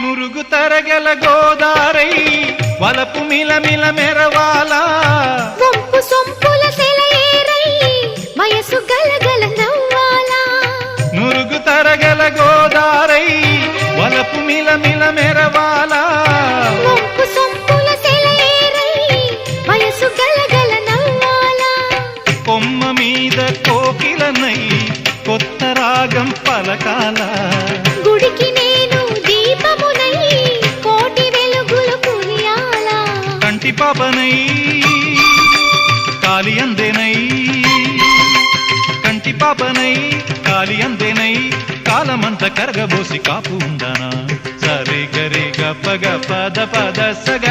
నురుగు తరగల గోదారై వలపు మిలమిల మెరవాలా వంపు సొంపుల సెలయేరై వయసు గలగల నవ్వాలా నురుగు తరగల గోదారై వలపు మిలమిల మెరవాలా వంపు సొంపుల సెలయేరై వయసు గలగల నవ్వాలా కొమ్మ మీద కోకిలనై కొత్త రాగం పలకాల గుడికి నేను దీపమునై కోటి వెలుగులు కురియాలా కంటి పాపనై కాలి అందేనై కంటి పాపనై కాలి అందేనై కాలమంత కరగబోసి కాపు ఉందనా సరే గరి గప్ప గప ద పద సగ